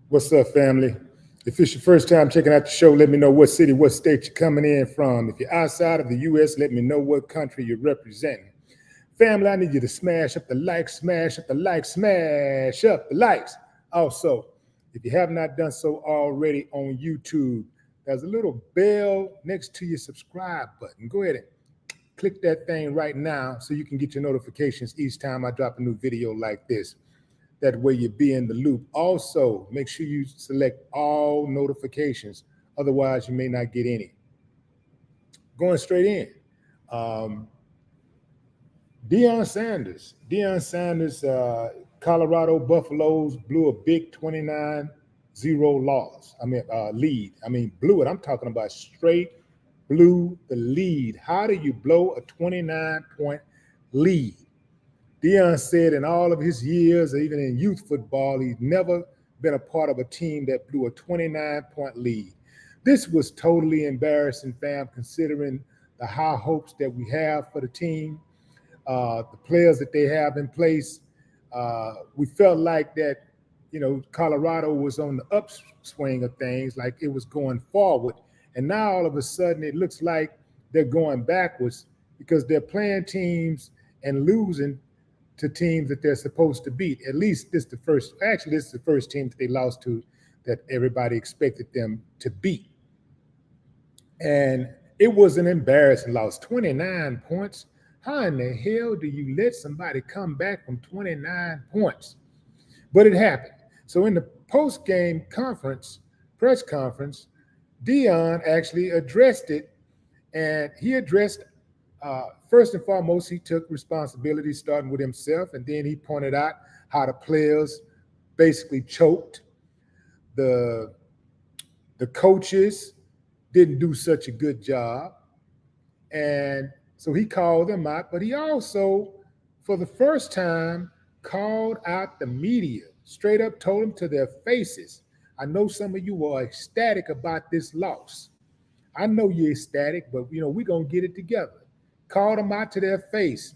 What's up, family? If it's your first time checking out the show, let me know what city, what state you're coming in from. If you're outside of the U.S., let me know what country you're representing. Family, I need you to smash up the likes, smash up the likes, smash up the likes. Also, if you have not done so already on YouTube, there's a little bell next to your subscribe button. Go ahead and click that thing right now so you can get your notifications each time I drop a new video like this. That way you be in the loop. Also, make sure you select all notifications. Otherwise, you may not get any. Going straight in. Um, Deion Sanders, Colorado Buffaloes blew a big 29-0 loss. Lead. Blew it. I'm talking about straight blew the lead. How do you blow a 29-point lead? Deion said in all of his years, even in youth football, he's never been a part of a team that blew a 29-point lead. This was totally embarrassing, fam, considering the high hopes that we have for the team, the players that they have in place. We felt like that, Colorado was on the upswing of things, like it was going forward. And now all of a sudden it looks like they're going backwards because they're playing teams and losing to teams that they're supposed to beat. At least this is the first team that they lost to that everybody expected them to beat. And it was an embarrassing loss. 29 points. How in the hell do you let somebody come back from 29 points? But it happened. So in the post-game press conference, Deion actually addressed it, and he addressed first and foremost, he took responsibility starting with himself, and then he pointed out how the players basically choked. The coaches didn't do such a good job. And so he called them out, but he also, for the first time, called out the media, straight up told them to their faces. I know some of you are ecstatic about this loss. I know you're ecstatic, but we're going to get it together. Called them out to their face.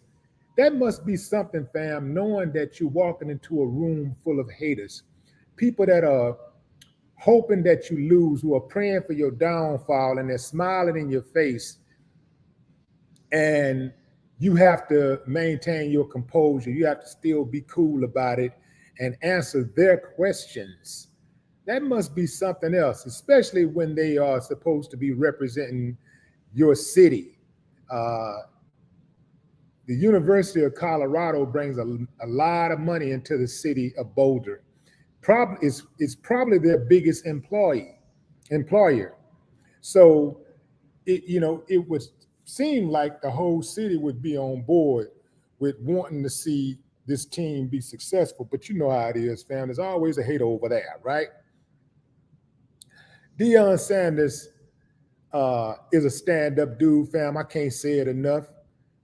That must be something, fam, knowing that you're walking into a room full of haters, people that are hoping that you lose, who are praying for your downfall, and they're smiling in your face. And you have to maintain your composure. You have to still be cool about it and answer their questions. That must be something else, especially when they are supposed to be representing your city. The University of Colorado brings a lot of money into the city of Boulder. It's probably their biggest employer. So it would seem like the whole city would be on board with wanting to see this team be successful. But you know how it is, fam. There's always a hater over there, right? Deion Sanders is a stand-up dude, fam. I can't say it enough.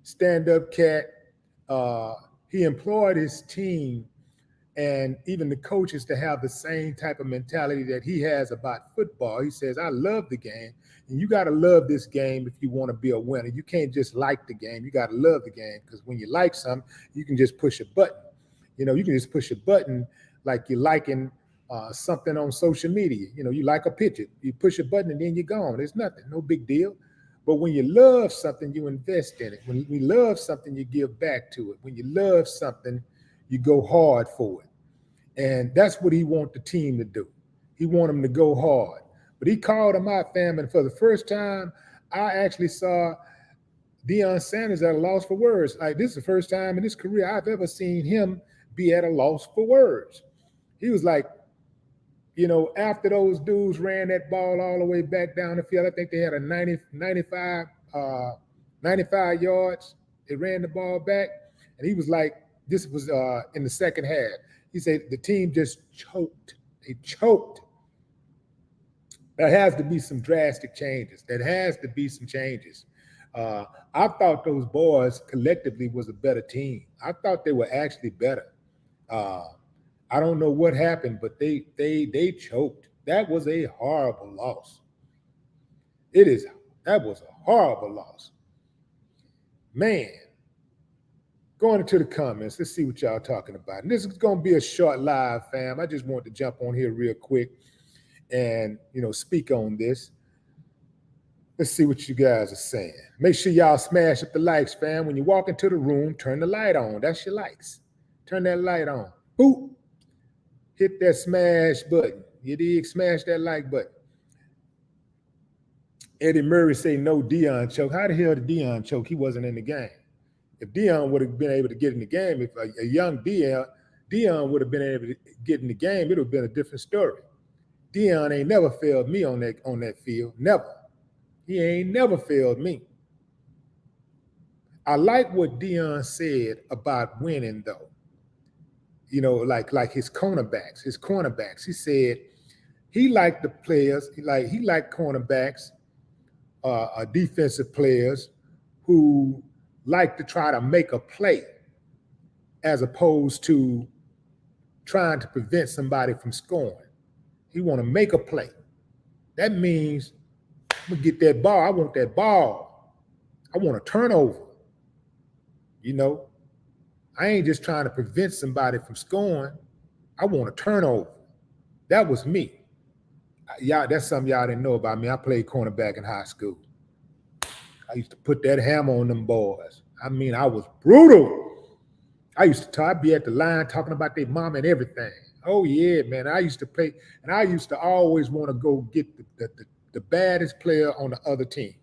Stand-up cat. He employed his team and even the coaches to have the same type of mentality that he has about football. He says, I love the game, and you got to love this game if you want to be a winner. You can't just like the game. You got to love the game, because when you like something, you can just push a button. You can just push a button like you're liking something on social media. You like a picture. You push a button and then you're gone. There's nothing, no big deal. But when you love something, you invest in it. When you love something, you give back to it. When you love something, you go hard for it. And that's what he wants the team to do. He wants them to go hard. But he called them out, fam, and for the first time, I actually saw Deion Sanders at a loss for words. Like, this is the first time in his career I've ever seen him be at a loss for words. He was like, after those dudes ran that ball all the way back down the field, I think they had a 95 yards. They ran the ball back, and he was like, this was in the second half. He said the team just choked. They choked. There has to be some drastic changes. I thought those boys collectively was a better team. I thought they were actually better. I don't know what happened, but they choked. That was a horrible loss. That was a horrible loss. Man, Going into the comments, let's see what y'all talking about. And this is going to be a short live, fam. I just wanted to jump on here real quick and, speak on this. Let's see what you guys are saying. Make sure y'all smash up the likes, fam. When you walk into the room, turn the light on. That's your likes. Turn that light on. Boop. Hit that smash button. You dig? Smash that like button. Eddie Murray say no Deion choke. How the hell did Deion choke? He wasn't in the game. If Deion would have been able to get in the game, if a young Deion would have been able to get in the game, it would have been a different story. Deion ain't never failed me on that field. Never. He ain't never failed me. I like what Deion said about winning, though. Like his cornerbacks. He said he liked the players. He liked cornerbacks, defensive players who like to try to make a play as opposed to trying to prevent somebody from scoring. He want to make a play. That means I'm going to get that ball. I want that ball. I want a turnover. I ain't just trying to prevent somebody from scoring. I want a turnover. That was me. Y'all, that's something y'all didn't know about me. I played cornerback in high school. I used to put that hammer on them boys. I mean, I was brutal. I'd be at the line talking about their mom and everything. Oh, yeah, man. I used to play, and I used to always want to go get the baddest player on the other team.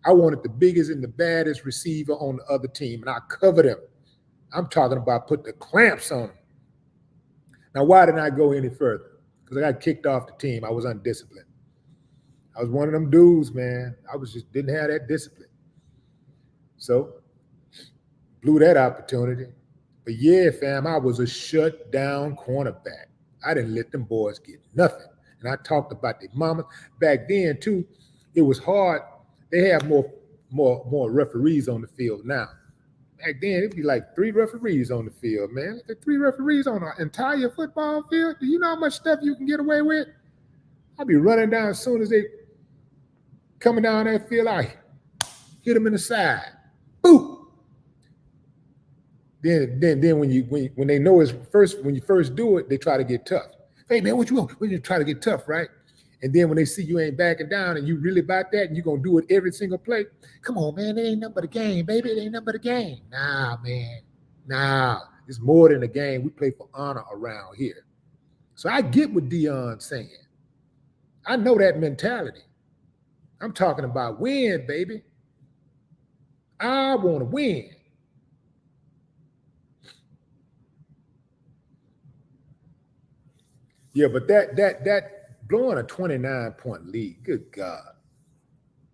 I wanted the biggest and the baddest receiver on the other team, and I covered him. I'm talking about put the clamps on him. Now, why didn't I go any further? Because I got kicked off the team. I was undisciplined. I was one of them dudes, man. I didn't have that discipline. So, blew that opportunity. But yeah, fam, I was a shut-down cornerback. I didn't let them boys get nothing. And I talked about their mamas. Back then, too, it was hard. They have more referees on the field now. Back then, it'd be like 3 referees on the field, man. 3 referees on an entire football field. Do you know how much stuff you can get away with? I'd be running down as soon as they coming down that field. I hit them in the side. Boom. Then when they know it's first, when you first do it, they try to get tough. Hey man, what you want? When you try to get tough, right? And then when they see you ain't backing down and you really about that and you're gonna do it every single play, come on, man, it ain't nothing but a game, baby. It ain't nothing but a game. Nah, man. Nah, it's more than a game. We play for honor around here. So I get what Deion's saying. I know that mentality. I'm talking about win, baby. I want to win. Yeah, but that blowing a 29-point lead, good God.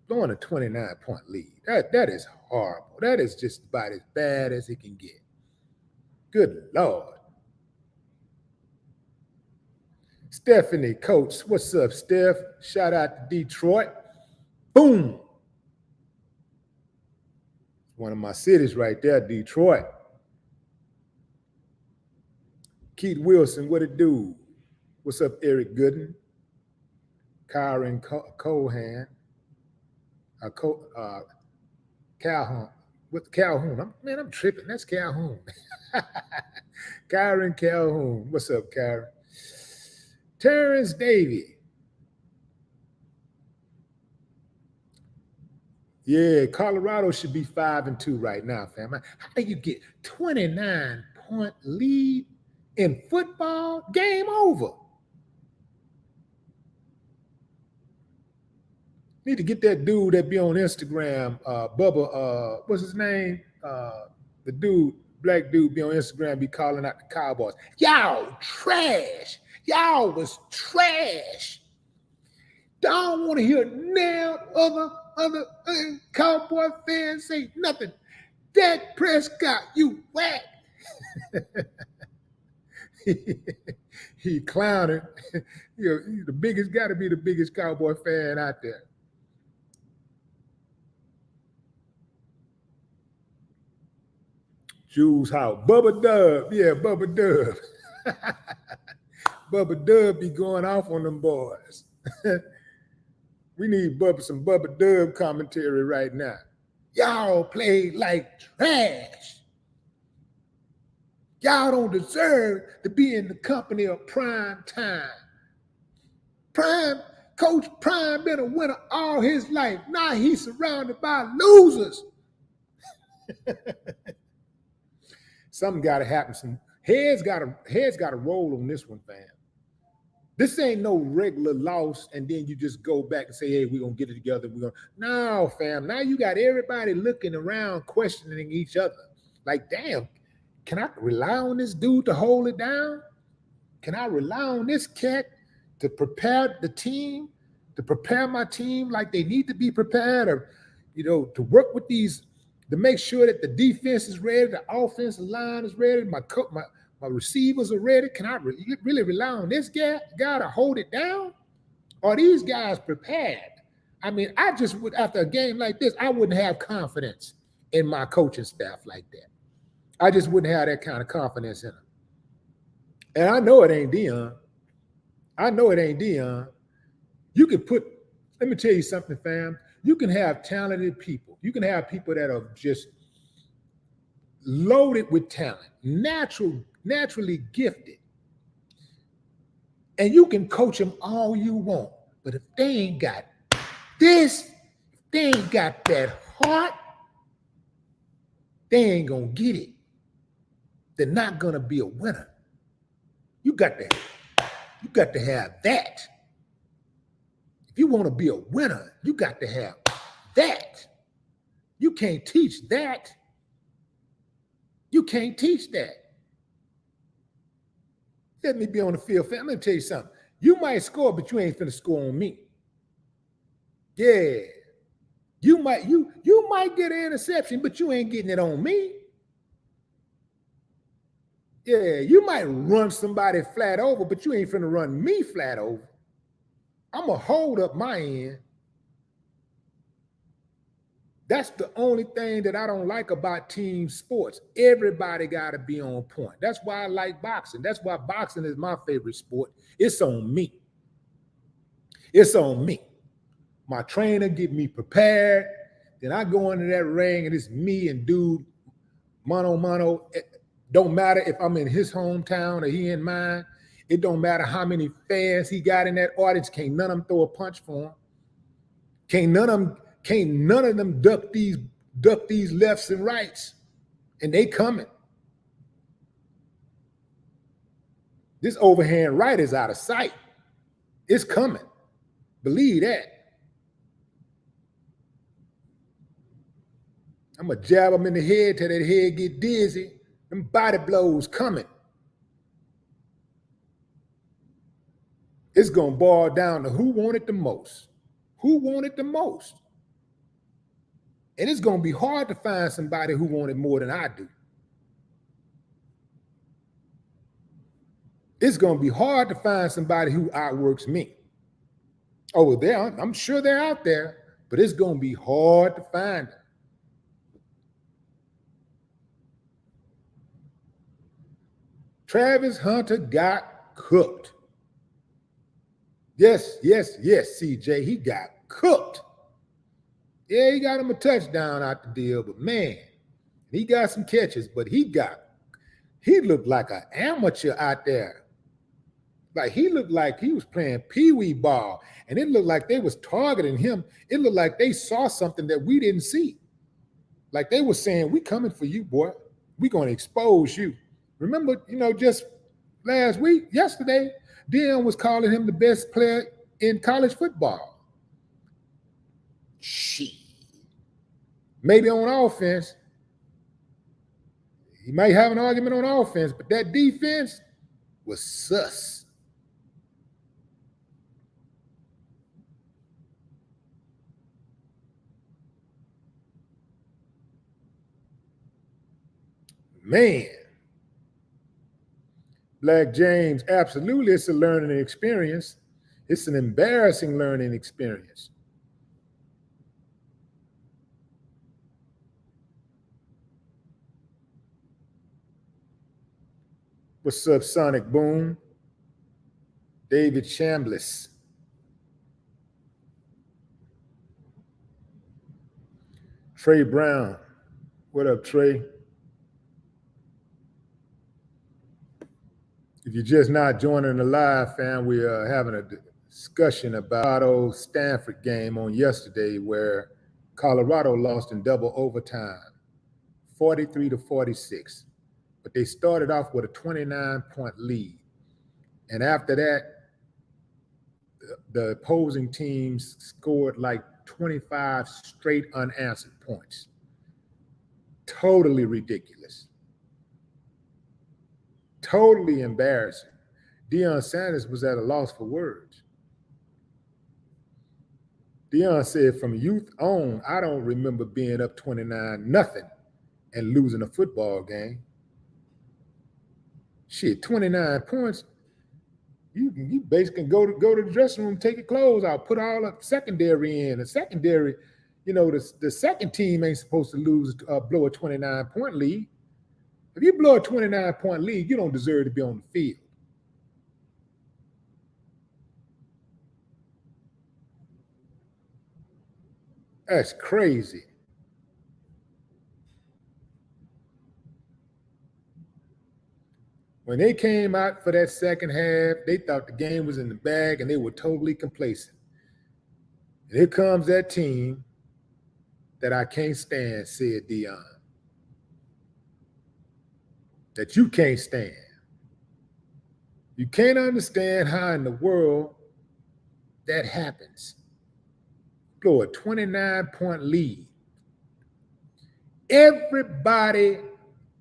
Blowing a 29-point lead. That is horrible. That is just about as bad as it can get. Good Lord. Stephanie Coates, what's up, Steph? Shout out to Detroit. Boom. One of my cities right there, Detroit. Keith Wilson, what it do? What's up, Eric Gooden? Kyron Cohan. Calhoun. What Calhoun? I'm tripping. That's Calhoun. Kyron Calhoun. What's up, Kyron? Terrence Davey. Yeah, Colorado should be 5-2 right now, fam. How do you get 29-point lead in football? Game over. Need to get that dude that be on Instagram, Bubba, what's his name? The dude, black dude be on Instagram, be calling out the Cowboys. Y'all trash. Y'all was trash. Don't want to hear now other Cowboy fans say nothing. Dak Prescott, you whack. He clowning. The biggest, got to be the biggest Cowboy fan out there. Jules House. Bubba Dub. Yeah, Bubba Dub. Bubba Dub be going off on them boys. We need some Bubba Dub commentary right now. Y'all play like trash. Y'all don't deserve to be in the company of prime time. Coach Prime been a winner all his life. Now he's surrounded by losers. Something got to happen. Some heads got to roll on this one, fam. This ain't no regular loss, and then you just go back and say, hey, we're going to get it together. No, fam. Now you got everybody looking around, questioning each other. Like, damn, can I rely on this dude to hold it down? Can I rely on this cat to prepare the team, to prepare my team like they need to be prepared, or, to work with these, to make sure that the defense is ready, the offensive line is ready, my receivers are ready? Can I really rely on this guy to hold it down? Are these guys prepared? I mean, I just would, after a game like this, I wouldn't have confidence in my coaching staff like that. I just wouldn't have that kind of confidence in them. And I know it ain't Deion. You can let me tell you something, fam. You can have talented people. You can have people that are just loaded with talent, naturally gifted. And you can coach them all you want. But if they ain't got this, if they ain't got that heart, they ain't going to get it. They're not going to be a winner. You got to have that. If you want to be a winner, you got to have that. You can't teach that. You can't teach that. Let me be on the field. Let me tell you something. You might score, but you ain't finna score on me. Yeah. You might get an interception, but you ain't getting it on me. Yeah, you might run somebody flat over, but you ain't finna run me flat over. I'm going to hold up my end. That's the only thing that I don't like about team sports. Everybody got to be on point. That's why I like boxing. That's why boxing is my favorite sport. It's on me. It's on me. My trainer get me prepared. Then I go into that ring and it's me and dude, mano. It don't matter if I'm in his hometown or he in mine. It don't matter how many fans he got in that audience. Can't none of them throw a punch for him. Can't none of them duck these lefts and rights. And they coming. This overhand right is out of sight. It's coming. Believe that. I'm going to jab him in the head till that head get dizzy. Them body blows coming. It's going to boil down to who wanted the most. Who wanted the most? And it's going to be hard to find somebody who wanted more than I do. It's going to be hard to find somebody who outworks me. Oh, I'm sure they're out there, but it's going to be hard to find them. Travis Hunter got cooked. Yes, CJ, he got cooked. Yeah, he got him a touchdown out the deal, but man, he got some catches, but he looked like an amateur out there. Like he looked like he was playing pee-wee ball, and it looked like they was targeting him. It looked like they saw something that we didn't see. Like they were saying, we coming for you, boy. We going to expose you. Remember, just yesterday, Deion was calling him the best player in college football. Shit. Maybe on offense. He might have an argument on offense, but that defense was sus. Man. Black James, absolutely, it's a learning experience. It's an embarrassing learning experience. What's up, Sonic Boom? David Chambliss. Trey Brown. What up, Trey? If you're just not joining the live, fam, we are having a discussion about Stanford game on yesterday where Colorado lost in double overtime, 43-46. But they started off with a 29-point lead. And after that, the opposing teams scored like 25 straight unanswered points. Totally ridiculous. Totally embarrassing. Deion Sanders was at a loss for words. Deion said, from youth on, I don't remember being up 29-0 and losing a football game. Shit, 29 points. You basically go to the dressing room, take your clothes out, put all the secondary in. The secondary, the second team ain't supposed to blow a 29-point lead. If you blow a 29-point lead, you don't deserve to be on the field. That's crazy. When they came out for that second half, they thought the game was in the bag and they were totally complacent. And here comes that team that I can't stand, said Deion. That you can't stand. You can't understand how in the world that happens. Blow a 29-point lead. Everybody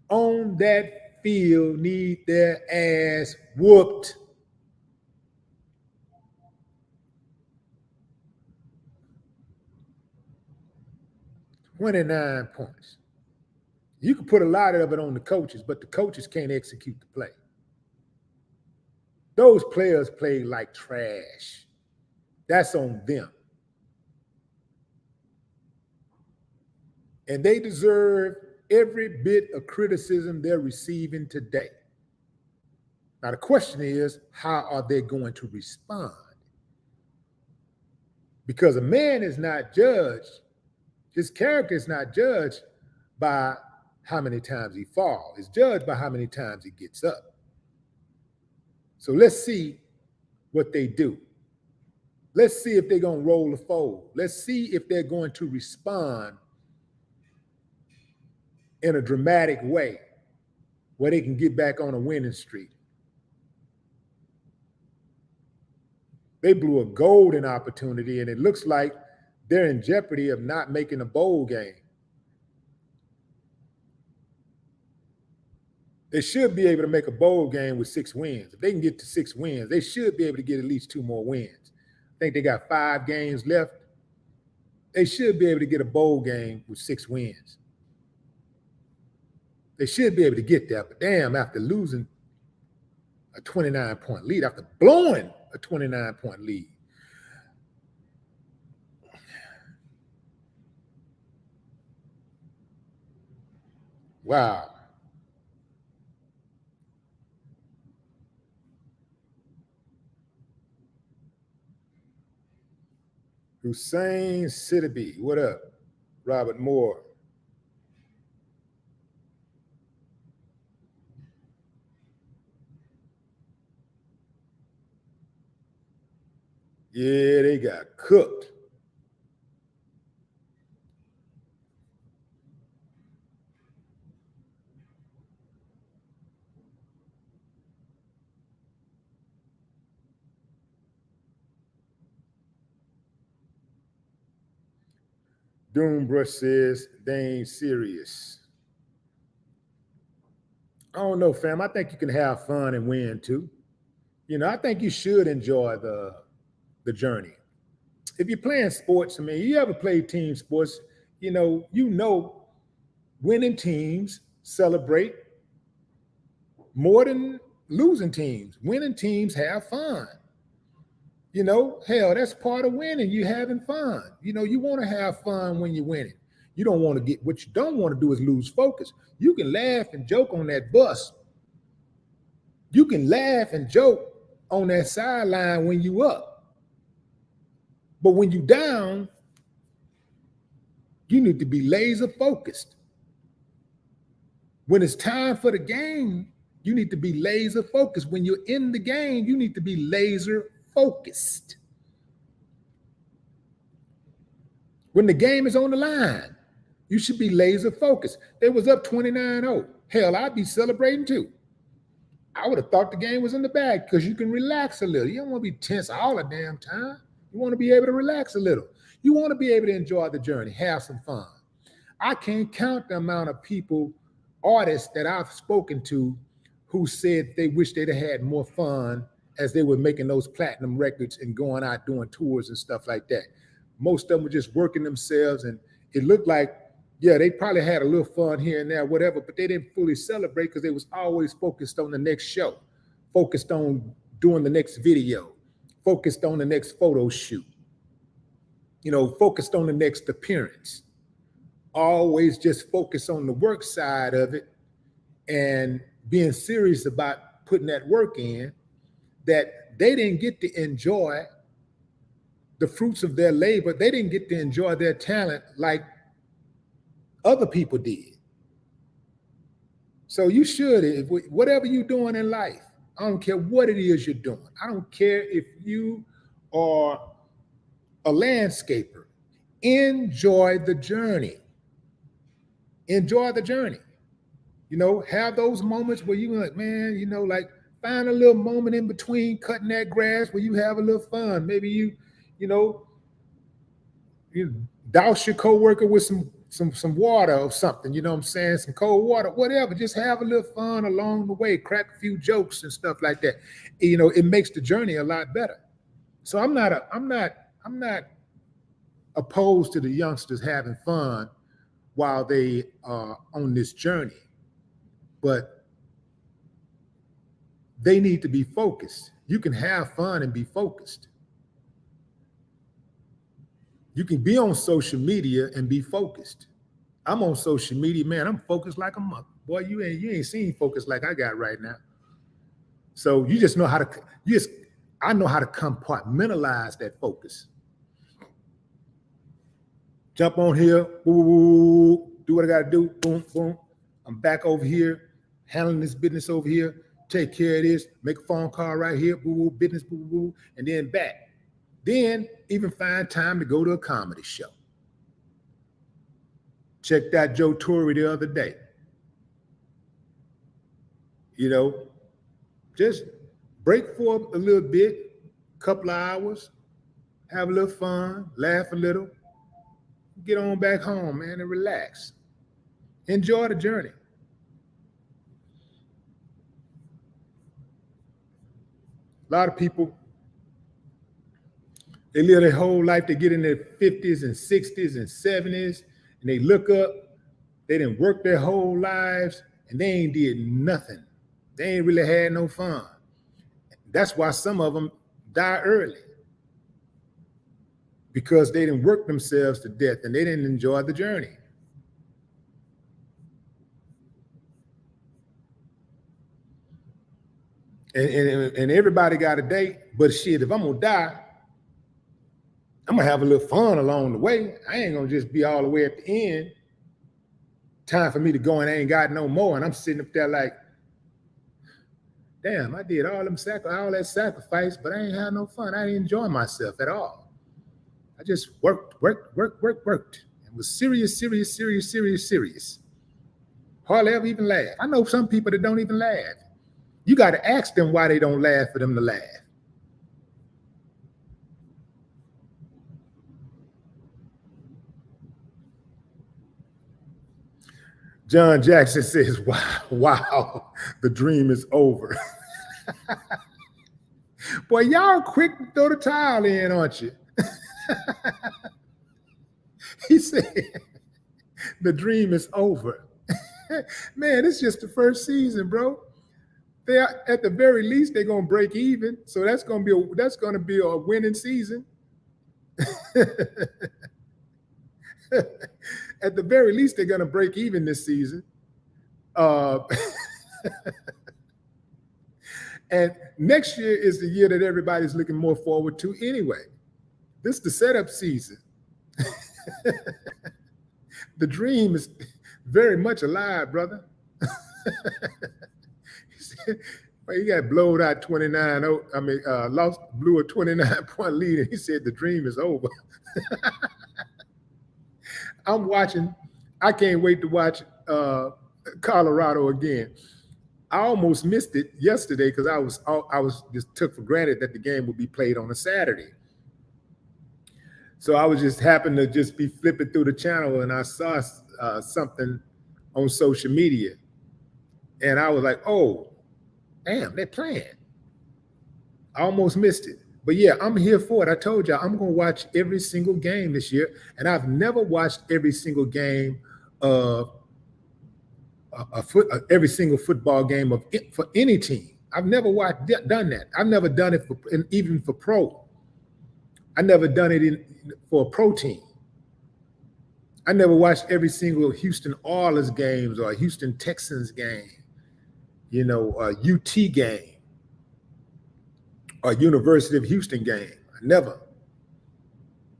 on that field need their ass whooped. $29 points. You can put a lot of it on the coaches, but the coaches can't execute the play. Those players play like trash. That's on them. And they deserve every bit of criticism they're receiving today. Now, the question is, how are they going to respond? Because a man is not judged, his character is not judged by how many times he falls. It's judged by how many times he gets up. So let's see what they do. Let's see if they're going to roll the fold. Let's see if they're going to respond in a dramatic way where they can get back on a winning streak. They blew a golden opportunity, and it looks like they're in jeopardy of not making a bowl game. They should be able to make a bowl game with 6 wins. If they can get to 6 wins, they should be able to get at least 2 more wins. I think they got 5 games left. They should be able to get a bowl game with 6 wins. They should be able to get there, but damn, after losing a 29-point lead, after blowing a 29-point lead, wow. Hussein Sidibe, what up? Robert Moore. Yeah, they got cooked. Doombrush says they ain't serious. I don't know, fam. I think you can have fun and win too. I think you should enjoy the journey. If you're playing sports, you ever played team sports, winning teams celebrate more than losing teams. Winning teams have fun. Hell, that's part of winning. You having fun. You want to have fun when you're winning. You don't want to get, what you don't want to do is lose focus. You can laugh and joke on that bus. You can laugh and joke on that sideline when you up. But when you down, you need to be laser focused. When it's time for the game, You need to be laser focused. When you're in the game, you need to be laser focused. When the game is on the line, you should be laser focused. They was up 29-0. Hell, I'd be celebrating too. I would have thought the game was in the bag because you can relax a little. You don't want to be tense all the damn time. You want to be able to relax a little. You want to be able to enjoy the journey, have some fun. I can't count the amount of people, artists that I've spoken to who said they wish they'd have had more fun as they were making those platinum records and going out doing tours and stuff like that. Most of them were just working themselves, and it looked like, yeah, they probably had a little fun here and there, whatever, but they didn't fully celebrate because they was always focused on the next show, focused on doing the next video, focused on the next photo shoot, focused on the next appearance. Always just focus on the work side of it and being serious about putting that work in, that they didn't get to enjoy the fruits of their labor. They didn't get to enjoy their talent like other people did. So you should, whatever you're doing in life, I don't care what it is you're doing. I don't care if you are a landscaper. Enjoy the journey. Enjoy the journey. Have those moments where you're like, man, like find a little moment in between cutting that grass where you have a little fun. Maybe you douse your coworker with some water or something, some cold water, whatever. Just have a little fun along the way, crack a few jokes and stuff like that. It makes the journey a lot better. So I'm not opposed to the youngsters having fun while they are on this journey, but they need to be focused. You can have fun and be focused. You can be on social media and be focused. I'm on social media, man. I'm focused like a mother. Boy, you ain't seen focus like I got right now. So you just know how to, I know how to compartmentalize that focus. Jump on here, do what I gotta do, boom, boom. I'm back over here, handling this business over here, take care of this, make a phone call right here, business, and then back. Then even find time to go to a comedy show. Checked out Joe Torre the other day. Just break for a little bit, couple of hours, have a little fun, laugh a little, get on back home, man, and relax. Enjoy the journey. A lot of people, they live their whole life, they get in their 50s and 60s and 70s, and they look up, they didn't work their whole lives, and they ain't did nothing. They ain't really had no fun. That's why some of them die early, because they didn't work themselves to death and they didn't enjoy the journey. And everybody got a date, but shit, if I'm gonna die, I'm gonna have a little fun along the way. I ain't gonna just be all the way at the end. Time for me to go and I ain't got no more. And I'm sitting up there like, damn, I did all that sacrifice, but I ain't had no fun. I didn't enjoy myself at all. I just worked. It was serious. Hardly ever even laugh. I know some people that don't even laugh. You got to ask them why they don't laugh for them to laugh. John Jackson says, wow, the dream is over. Boy, y'all quick to throw the towel in, aren't you? He said, the dream is over. Man, it's just the first season, bro. They are, at the very least, they're gonna break even. So that's gonna be a winning season. At the very least, they're gonna break even this season. And next year is the year that everybody's looking more forward to anyway. This is the setup season. The dream is very much alive, brother. He Well, he got blowed out 29. Blew a 29-point lead, and he said the dream is over. I'm watching. I can't wait to watch Colorado again. I almost missed it yesterday because I was just took for granted that the game would be played on a Saturday. So I was just happened to just be flipping through the channel, and I saw something on social media, and I was like, "Oh, damn, they're playing." I almost missed it. But yeah, I'm here for it. I told y'all I'm going to watch every single game this year, and I've never watched every single game of every single football game for any team. I've never done that. I've never done it even for pro. I never done it for a pro team. I never watched every single Houston Oilers games or Houston Texans game, UT game or University of Houston game. I never.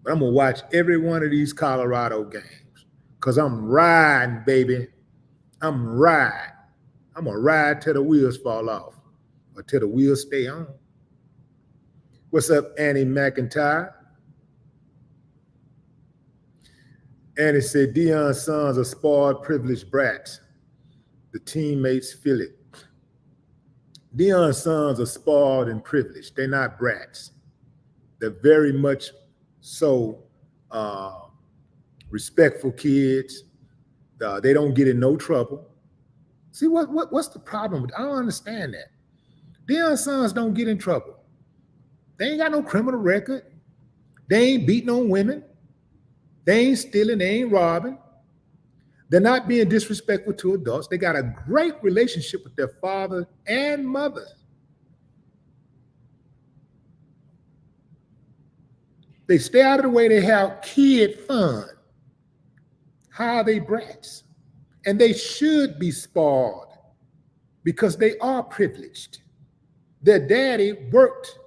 But I'm going to watch every one of these Colorado games because I'm riding, baby. I'm riding. I'm going to ride till the wheels fall off or till the wheels stay on. What's up, Annie McIntyre? Annie said, Deion's sons are spoiled, privileged brats. The teammates feel it. Deion's sons are spoiled and privileged. They're not brats. They're very much so respectful kids. They don't get in no trouble. See, what's the problem? I don't understand that. Deion's sons don't get in trouble. They ain't got no criminal record. They ain't beating on women. They ain't stealing. They ain't robbing. They're not being disrespectful to adults. They got a great relationship with their father and mother. They stay out of the way. They have kid fun. How are they brats? And they should be spoiled because they are privileged. Their daddy worked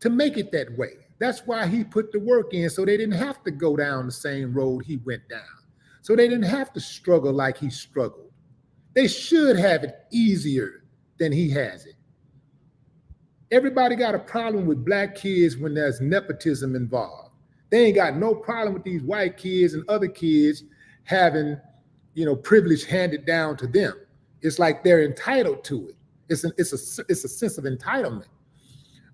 to make it that way. That's why he put the work in, so they didn't have to go down the same road he went down. So they didn't have to struggle like he struggled. They should have it easier than he has it. Everybody got a problem with black kids when there's nepotism involved. They ain't got no problem with these white kids and other kids having, privilege handed down to them. It's like they're entitled to it. It's a sense of entitlement.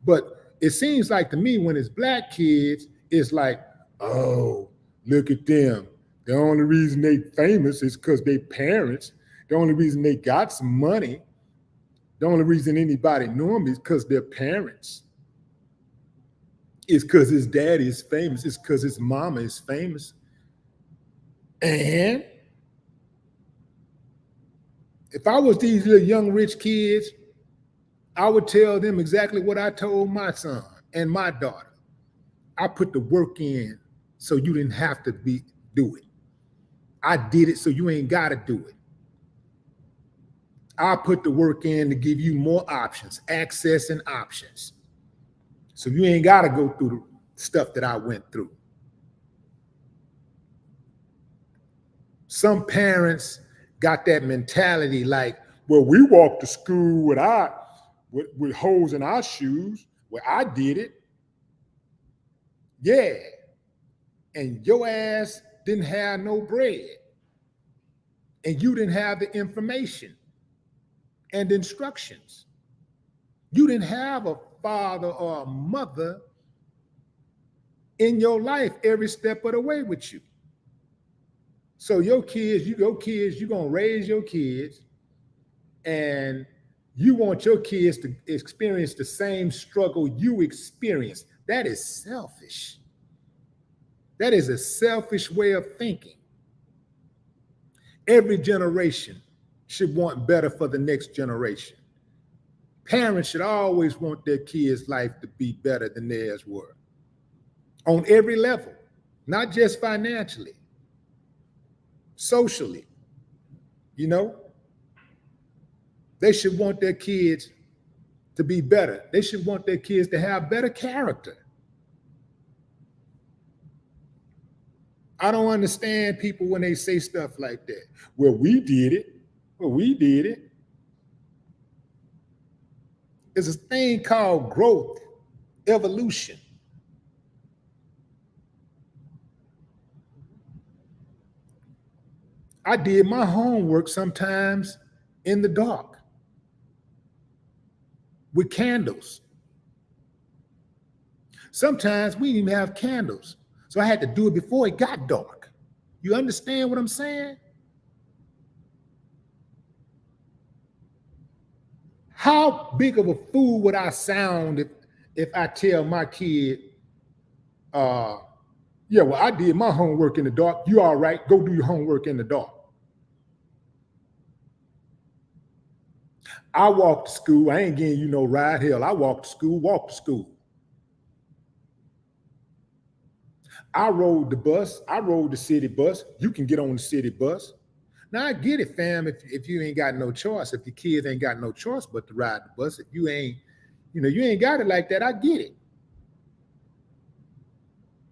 But it seems like to me when it's black kids, it's like, oh, look at them. The only reason they famous is because they parents. The only reason they got some money, the only reason anybody knew them is because their parents. It's because his daddy is famous. It's because his mama is famous. And if I was these little young rich kids, I would tell them exactly what I told my son and my daughter. I put the work in so you didn't have to do it. I did it so you ain't got to do it. I put the work in to give you more options, access and options. So you ain't got to go through the stuff that I went through. Some parents got that mentality like, well, we walked to school with holes in our shoes. Well, I did it. Yeah. And your ass didn't have no bread. And you didn't have the information and instructions. You didn't have a father or a mother in your life every step of the way with you. So you're gonna raise your kids, and you want your kids to experience the same struggle you experienced. That is selfish. That is a selfish way of thinking. Every generation should want better for the next generation. Parents should always want their kids' life to be better than theirs were. On every level, not just financially, socially. They should want their kids to be better. They should want their kids to have better character. I don't understand people when they say stuff like that. Well, we did it. Well, we did it. There's a thing called growth, evolution. I did my homework sometimes in the dark with candles. Sometimes we didn't even have candles. So I had to do it before it got dark. You understand what I'm saying? How big of a fool would I sound if I tell my kid, yeah, well, I did my homework in the dark. You all right, go do your homework in the dark. I walked to school. I ain't getting you no ride. Hell, I walked to school, walked to school. I rode the bus. I rode the city bus. You can get on the city bus. Now, I get it, fam, if you ain't got no choice, if the kids ain't got no choice but to ride the bus, if you ain't, you ain't got it like that, I get it.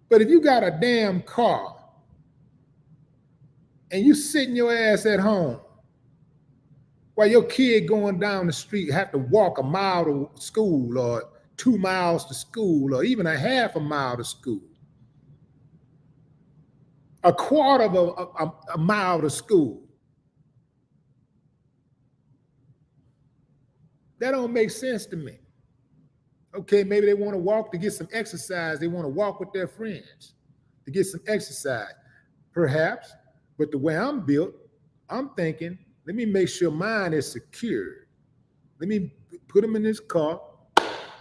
But if you got a damn car and you sitting your ass at home while your kid going down the street have to walk a mile to school or 2 miles to school or even a half a mile to school, a quarter of a mile to school, that don't make sense to me. Okay, maybe they want to walk to get some exercise. They want to walk with their friends to get some exercise, perhaps. But the way I'm built, I'm thinking, let me make sure mine is secured. Let me put him in this car,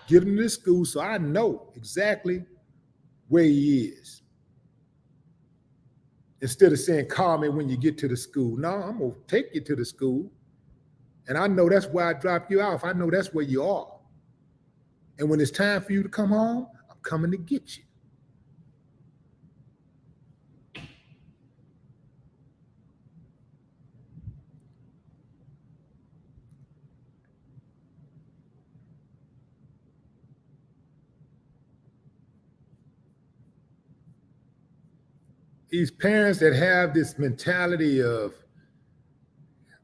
get him to this school so I know exactly where he is. Instead of saying, call me when you get to the school. No, I'm going to take you to the school. And I know that's where I drop you off. I know that's where you are. And when it's time for you to come home, I'm coming to get you. These parents that have this mentality of,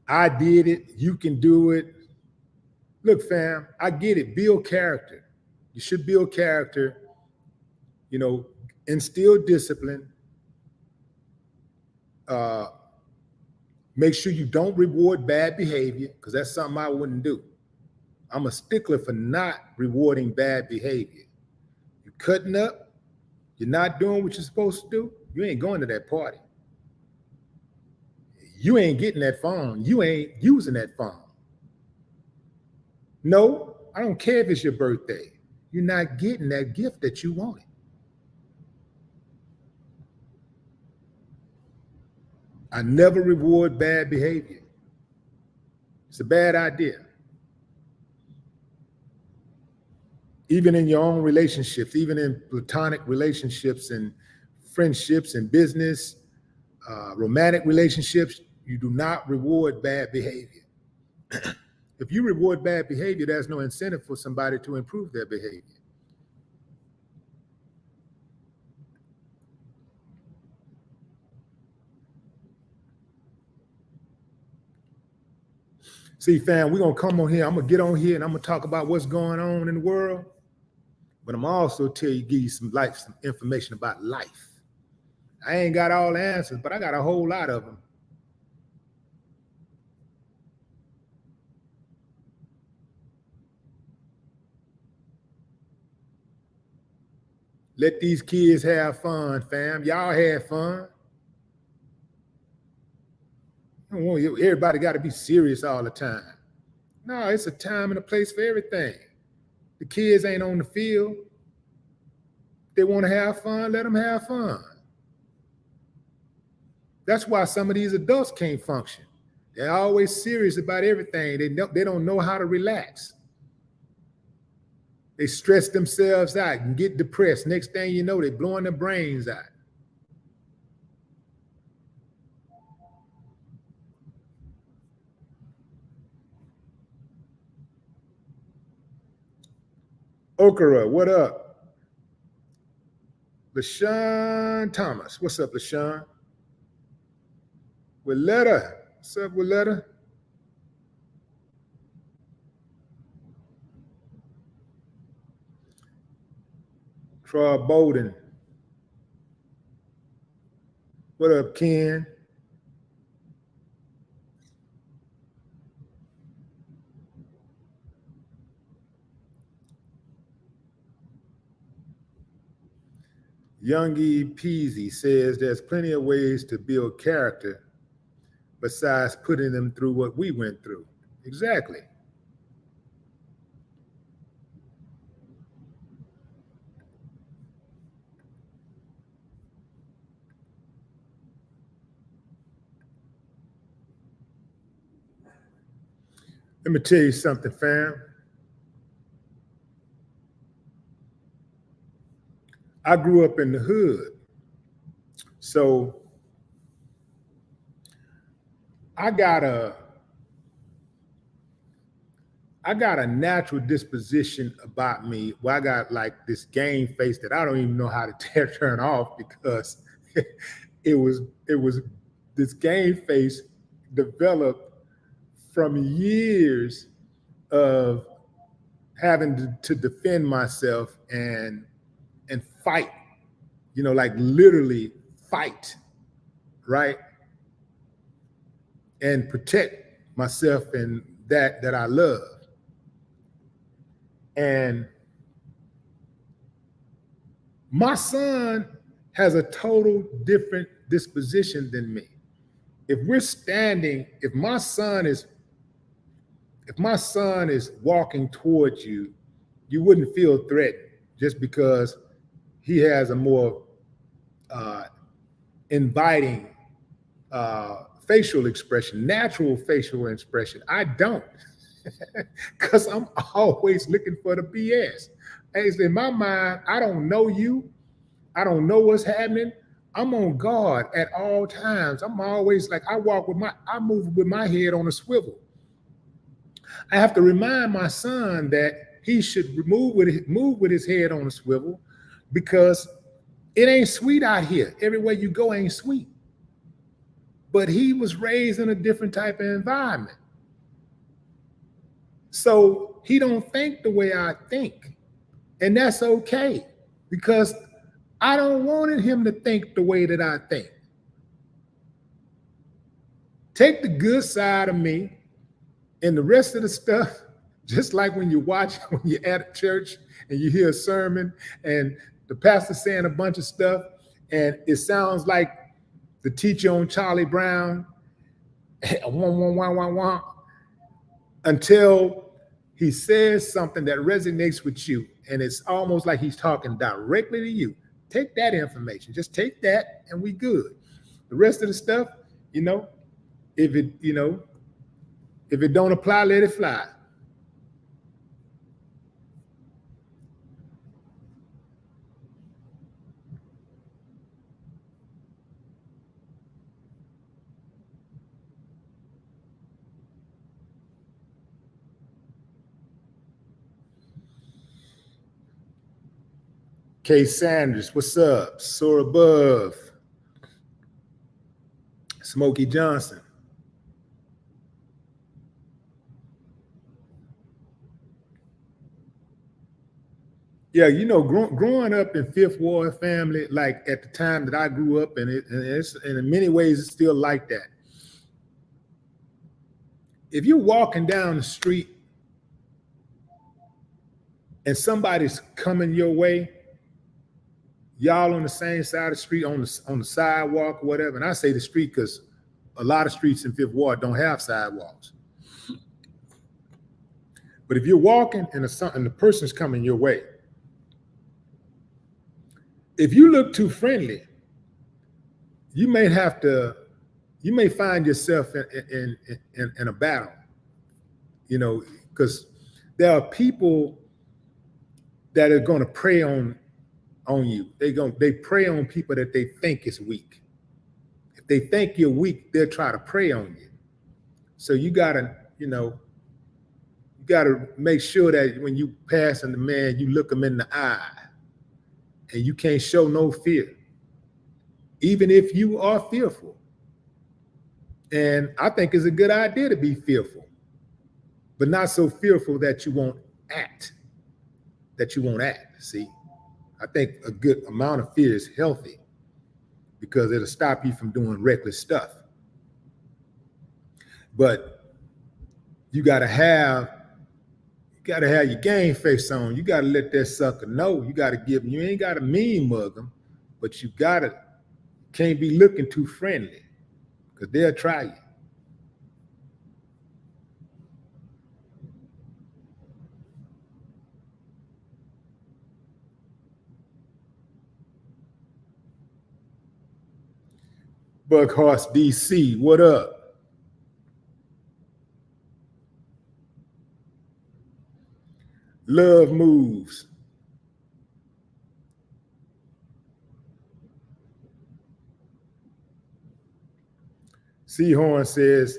I did it, you can do it. Look, fam, I get it. Build character. You should build character, instill discipline. Make sure you don't reward bad behavior, because that's something I wouldn't do. I'm a stickler for not rewarding bad behavior. You're cutting up, you're not doing what you're supposed to do, you ain't going to that party. You ain't getting that phone. You ain't using that phone. No, I don't care if it's your birthday. You're not getting that gift that you wanted. I never reward bad behavior. It's a bad idea. Even in your own relationships, even in platonic relationships and friendships and business, romantic relationships, you do not reward bad behavior. If you reward bad behavior, there's no incentive for somebody to improve their behavior. See, fam, we're going to come on here. I'm going to get on here and I'm going to talk about what's going on in the world. But I'm also give you some information about life. I ain't got all the answers, but I got a whole lot of them. Let these kids have fun, fam. Y'all have fun. I don't want everybody got to be serious all the time. No, it's a time and a place for everything. The kids ain't on the field. They want to have fun, let them have fun. That's why some of these adults can't function. They're always serious about everything. They don't know how to relax. They stress themselves out and get depressed. Next thing you know, they're blowing their brains out. Okra, what up? LaShawn Thomas. What's up, LaShawn? Willetta. What's up, Willetta? Troy Bowden. What up, Ken? Youngie Peasy says there's plenty of ways to build character besides putting them through what we went through. Exactly. Let me tell you something, fam. I grew up in the hood. So I got a natural disposition about me. Well, I got like this game face that I don't even know how to turn off, because it was this game face developed from years of having to defend myself and fight, like literally fight, right? And protect myself and that I love. And my son has a total different disposition than me. If my son is walking towards you, you wouldn't feel threatened, just because he has a more inviting facial expression, natural facial expression. I don't, because I'm always looking for the BS. In my mind, I don't know you. I don't know what's happening. I'm on guard at all times. I'm always like, I move with my head on a swivel. I have to remind my son that he should move with his head on a swivel, because it ain't sweet out here. Everywhere you go ain't sweet. But he was raised in a different type of environment. So he don't think the way I think. And that's okay, because I don't want him to think the way that I think. Take the good side of me, and the rest of the stuff, just like when you're at a church and you hear a sermon and the pastor saying a bunch of stuff, and it sounds like the teacher on Charlie Brown, until he says something that resonates with you, and it's almost like he's talking directly to you. Take that information, just take that, and we good. The rest of the stuff, if it don't apply, let it fly. K. Sanders, what's up? Soar Above. Smokey Johnson. Yeah, growing up in Fifth Ward family, like at the time that I grew up, and in many ways it's still like that. If you're walking down the street and somebody's coming your way, y'all on the same side of the street, on the sidewalk or whatever, and I say the street because a lot of streets in Fifth Ward don't have sidewalks. But if you're walking and the person's coming your way, if you look too friendly, you may find yourself in a battle, because there are people that are going to prey on you. They prey on people that they think is weak. If they think you're weak, they'll try to prey on you. So you gotta make sure that when you passing the man, you look him in the eye, and you can't show no fear, even if you are fearful. And I think it's a good idea to be fearful, but not so fearful that you won't act. See, I think a good amount of fear is healthy because it'll stop you from doing reckless stuff. But you gotta have your game face on. You gotta let that sucker know. You gotta give him. You ain't gotta mean mug him, but you can't be looking too friendly because they'll try you. Buckhorse DC, what up? Love moves. Seahorn says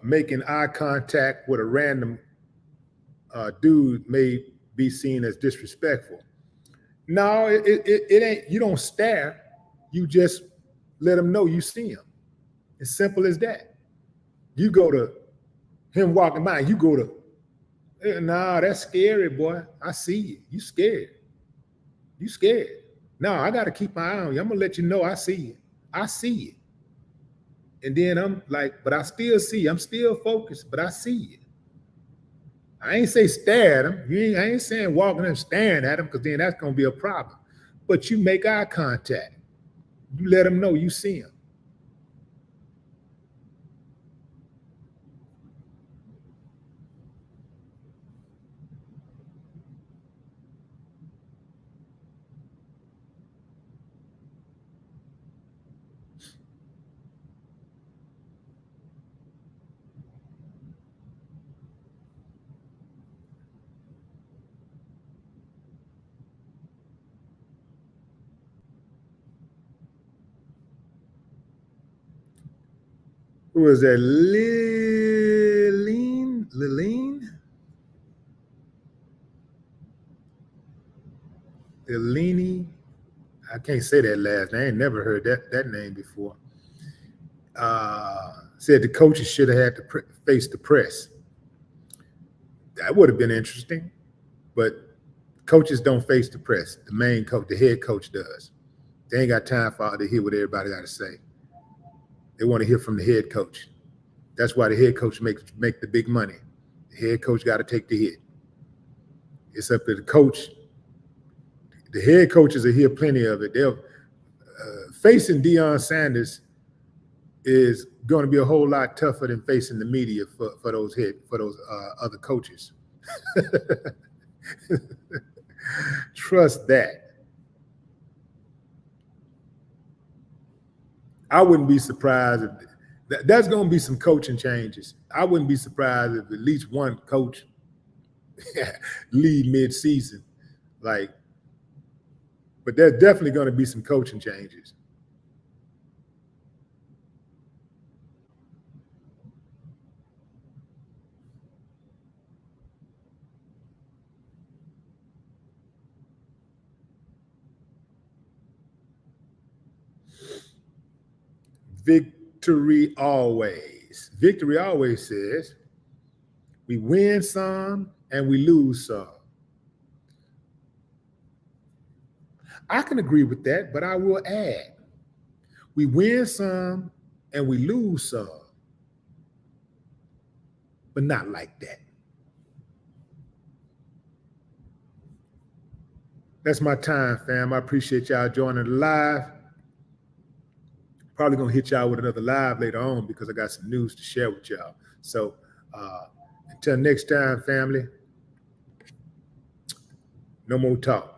making eye contact with a random dude may be seen as disrespectful. No, it ain't. You don't stare. You just let him know you see him. As simple as that. You go to him walking by, you go to, nah, that's scary, boy. I see you. You scared. You scared. No, I got to keep my eye on you. I'm going to let you know I see you. I see you. And then I'm like, but I still see you. I'm still focused, but I see you. I ain't say stare at him. I ain't saying walking and staring at him because then that's going to be a problem. But you make eye contact. You let him know you see him. Who is that? Lilini? I can't say that last name. I ain't never heard that name before. Said the coaches should have had to face the press. That would have been interesting, but coaches don't face the press. The main coach, the head coach does. They ain't got time for to hear what everybody got to say. They want to hear from the head coach. That's why the head coach make the big money. The head coach got to take the hit. It's up to the coach. The head coaches will hear plenty of it. They'll facing Deion Sanders is going to be a whole lot tougher than facing the media for those other coaches. Trust that. I wouldn't be surprised if that's going to be some coaching changes. I wouldn't be surprised if at least one coach leave mid-season. But there's definitely going to be some coaching changes. Victory always. Victory always says, we win some and we lose some. I can agree with that, but I will add, we win some and we lose some, but not like that. That's my time, fam. I appreciate y'all joining the live. Probably going to hit y'all with another live later on because I got some news to share with y'all. So until next time, family, no more talk.